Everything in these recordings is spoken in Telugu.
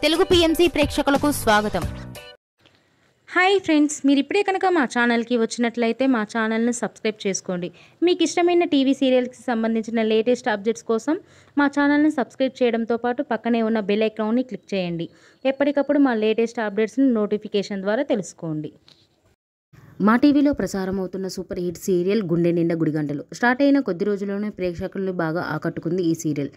తెలుగు పిఎంసి ప్రేక్షకులకు స్వాగతం. హాయ్ ఫ్రెండ్స్, మీరు ఇప్పుడే కనుక మా ఛానల్కి వచ్చినట్లయితే మా ఛానల్ని సబ్స్క్రైబ్ చేసుకోండి. మీకు ఇష్టమైన టీవీ సీరియల్స్కి సంబంధించిన లేటెస్ట్ అప్డేట్స్ కోసం మా ఛానల్ని సబ్స్క్రైబ్ చేయడంతో పాటు పక్కనే ఉన్న బెల్ ఐకాన్ని క్లిక్ చేయండి. ఎప్పటికప్పుడు మా లేటెస్ట్ అప్డేట్స్ని నోటిఫికేషన్ ద్వారా తెలుసుకోండి. మా టీవీలో ప్రసారం అవుతున్న సూపర్ హిట్ సీరియల్ గుండె నిండా గుడిగంటలు స్టార్ట్ అయిన కొద్ది రోజుల్లోనే ప్రేక్షకులను బాగా ఆకట్టుకుంది ఈ సీరియల్.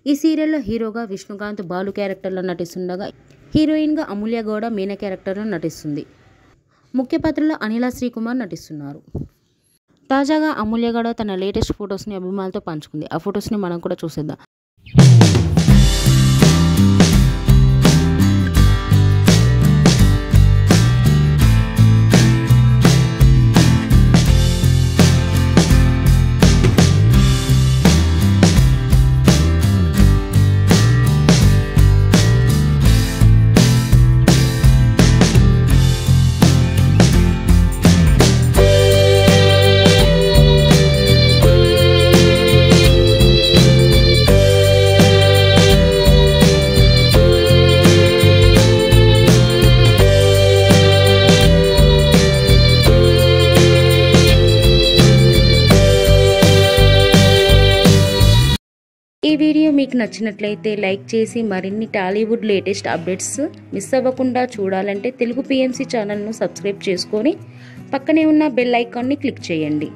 ఈ సీరియల్లో హీరోగా విష్ణుకాంత్ బాలు క్యారెక్టర్లో నటిస్తుండగా హీరోయిన్గా అమూల్య గౌడ మీనా క్యారెక్టర్లో నటిస్తుంది. ముఖ్య పాత్రలో అనిలా శ్రీకుమార్ నటిస్తున్నారు. తాజాగా అమూల్య గౌడ తన లేటెస్ట్ ఫొటోస్ని అభిమానులతో పంచుకుంది. ఆ ఫొటోస్ని మనం కూడా చూసేద్దాం. ఈ వీడియో మీకు నచ్చినట్లయితే లైక్ చేసి మరిన్ని టాలీవుడ్ లేటెస్ట్ అప్డేట్స్ మిస్ అవ్వకుండా చూడాలంటే తెలుగు పిఎంసి ఛానల్ను సబ్స్క్రైబ్ చేసుకొని పక్కనే ఉన్న బెల్ ఐకాన్ని క్లిక్ చేయండి.